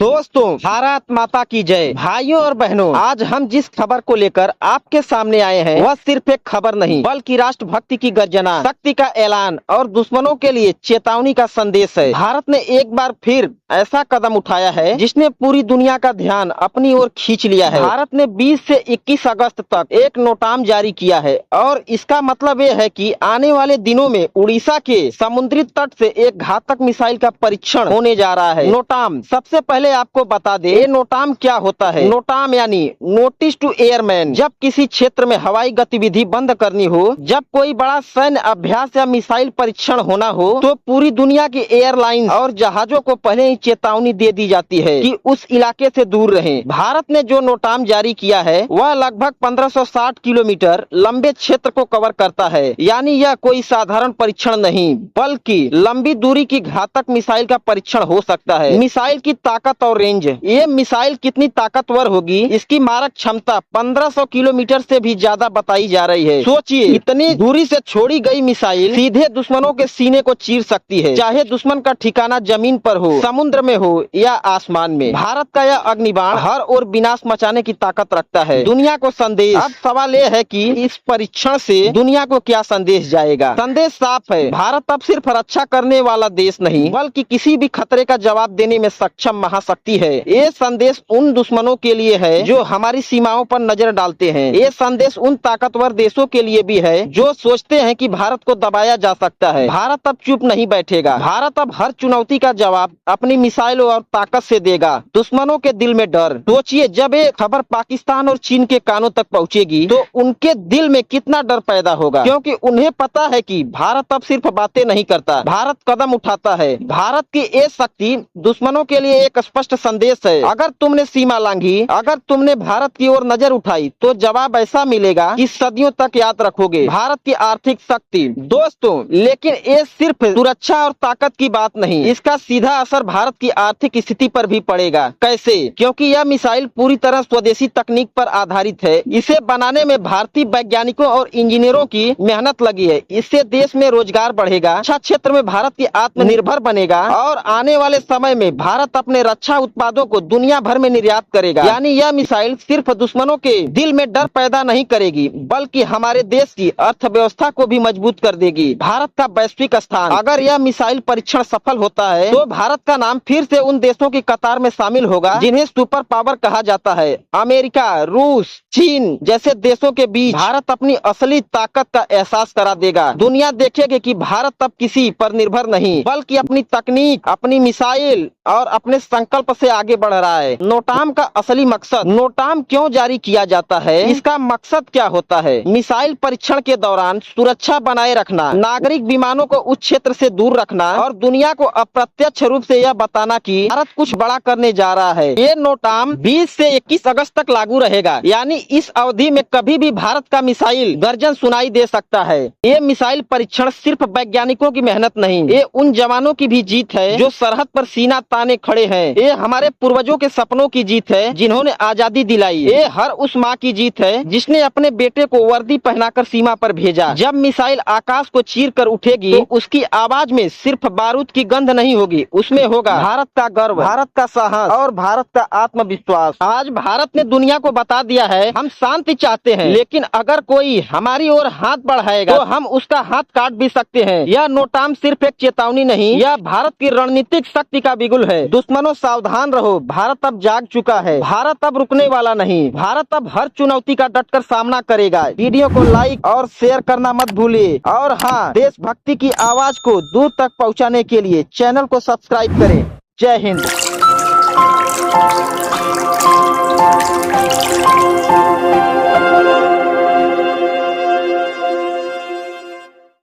दोस्तों, भारत माता की जय। भाइयों और बहनों, आज हम जिस खबर को लेकर आपके सामने आए हैं वह सिर्फ एक खबर नहीं बल्कि राष्ट्रभक्ति की गर्जना, शक्ति का ऐलान और दुश्मनों के लिए चेतावनी का संदेश है। भारत ने एक बार फिर ऐसा कदम उठाया है जिसने पूरी दुनिया का ध्यान अपनी ओर खींच लिया है। भारत ने 20 से 21 अगस्त तक एक नोटाम जारी किया है और इसका मतलब ये है कि आने वाले दिनों में उड़ीसा के समुद्री तट से एक घातक मिसाइल का परीक्षण होने जा रहा है। नोटाम, सबसे पहले आपको बता दे ये नोटाम क्या होता है। नोटाम यानी नोटिस टू एयरमैन। जब किसी क्षेत्र में हवाई गतिविधि बंद करनी हो, जब कोई बड़ा सैन्य अभ्यास या मिसाइल परीक्षण होना हो, तो पूरी दुनिया की एयरलाइंस और जहाजों को पहले ही चेतावनी दे दी जाती है कि उस इलाके से दूर रहें। भारत ने जो नोटाम जारी किया है वह लगभग 1560 किलोमीटर लंबे क्षेत्र को कवर करता है। यानी यह कोई साधारण परीक्षण नहीं बल्कि लंबी दूरी की घातक मिसाइल का परीक्षण हो सकता है। मिसाइल की ताकत और रेंज, ये मिसाइल कितनी ताकतवर होगी, इसकी मारक क्षमता 1500 किलोमीटर से भी ज्यादा बताई जा रही है। सोचिए, इतनी दूरी से छोड़ी गई मिसाइल सीधे दुश्मनों के सीने को चीर सकती है, चाहे दुश्मन का ठिकाना जमीन पर हो, समुद्र में हो या आसमान में। भारत का यह अग्निबाण हर ओर विनाश मचाने की ताकत रखता है। दुनिया को संदेश, अब सवाल यह है कि इस परीक्षण से दुनिया को क्या संदेश जाएगा। संदेश साफ है, भारत अब सिर्फ रक्षा करने वाला देश नहीं बल्कि किसी भी खतरे का जवाब देने में सक्षम महाशक्ति है। ये संदेश उन दुश्मनों के लिए है जो हमारी सीमाओं पर नजर डालते हैं। ये संदेश उन ताकतवर देशों के लिए भी है जो सोचते हैं कि भारत को दबाया जा सकता है। भारत अब चुप नहीं बैठेगा। भारत अब हर चुनौती का जवाब अपनी मिसाइलों और ताकत से देगा। दुश्मनों के दिल में डर, सोचिए जब ये खबर पाकिस्तान और चीन के कानों तक पहुंचेगी तो उनके दिल में कितना डर पैदा होगा, क्योंकि उन्हें पता है कि भारत अब सिर्फ बातें नहीं करता, भारत कदम उठाता है। भारत की ये शक्ति दुश्मनों के लिए एक स्पष्ट संदेश है। अगर तुमने सीमा लांघी, अगर तुमने भारत की ओर नजर उठाई तो जवाब ऐसा मिलेगा कि सदियों तक याद रखोगे। भारत की आर्थिक शक्ति दोस्तों, लेकिन ये सिर्फ सुरक्षा और ताकत की बात नहीं, इसका सीधा असर भारत की आर्थिक स्थिति पर भी पड़ेगा। कैसे? क्योंकि यह मिसाइल पूरी तरह स्वदेशी तकनीक पर आधारित है। इसे बनाने में भारतीय वैज्ञानिकों और इंजीनियरों की मेहनत लगी है। इससे देश में रोजगार बढ़ेगा, रक्षा क्षेत्र में भारत की आत्मनिर्भर बनेगा और आने वाले समय में भारत अपने रक्षा उत्पादों को दुनिया भर में निर्यात करेगा। यानी यह मिसाइल सिर्फ दुश्मनों के दिल में डर पैदा नहीं करेगी बल्कि हमारे देश की अर्थव्यवस्था को भी मजबूत कर देगी। भारत का वैश्विक स्थान, अगर यह मिसाइल परीक्षण सफल होता है तो भारत का नाम फिर से उन देशों की कतार में शामिल होगा जिन्हें सुपर पावर कहा जाता है। अमेरिका, रूस, चीन जैसे देशों के बीच भारत अपनी असली ताकत का एहसास करा देगा। दुनिया देखेगी कि भारत अब किसी पर निर्भर नहीं बल्कि अपनी तकनीक, अपनी मिसाइल और अपने संकल्प से आगे बढ़ रहा है। नोटाम का असली मकसद, नोटाम क्यों जारी किया जाता है, इसका मकसद क्या होता है? मिसाइल परीक्षण के दौरान सुरक्षा बनाए रखना, नागरिक विमानों को उस क्षेत्र से दूर रखना और दुनिया को अप्रत्यक्ष रूप से यह बताना कि भारत कुछ बड़ा करने जा रहा है। ये नोटाम 20 से 21 अगस्त तक लागू रहेगा। यानी इस अवधि में कभी भी भारत का मिसाइल गर्जन सुनाई दे सकता है। ये मिसाइल परीक्षण सिर्फ वैज्ञानिकों की मेहनत नहीं, ये उन जवानों की भी जीत है जो सरहद पर सीना ताने खड़े हैं। ये हमारे पूर्वजों के सपनों की जीत है जिन्होंने आजादी दिलाई। ये हर उस माँ की जीत है जिसने अपने बेटे को वर्दी पहनाकर सीमा पर भेजा। जब मिसाइल आकाश को चीर कर उठेगी तो उसकी आवाज में सिर्फ बारूद की गंध नहीं होगी, उसमें होगा भारत का गर्व, भारत का साहस और भारत का आत्मविश्वास। आज भारत ने दुनिया को बता दिया है हम शांति चाहते हैं, लेकिन अगर कोई हमारी ओर हाथ बढ़ाएगा तो हम उसका हाथ काट भी सकते हैं। यह नोटाम सिर्फ एक चेतावनी नहीं, यह भारत की रणनीतिक शक्ति का बिगुल है। दुश्मनों सावधान रहो, भारत अब जाग चुका है। भारत अब रुकने वाला नहीं, भारत अब हर चुनौती का डटकर सामना करेगा। वीडियो को लाइक और शेयर करना मत भूलिए और हाँ, देशभक्ति की आवाज को दूर तक पहुंचाने के लिए चैनल को सब्सक्राइब करें। जय हिंद।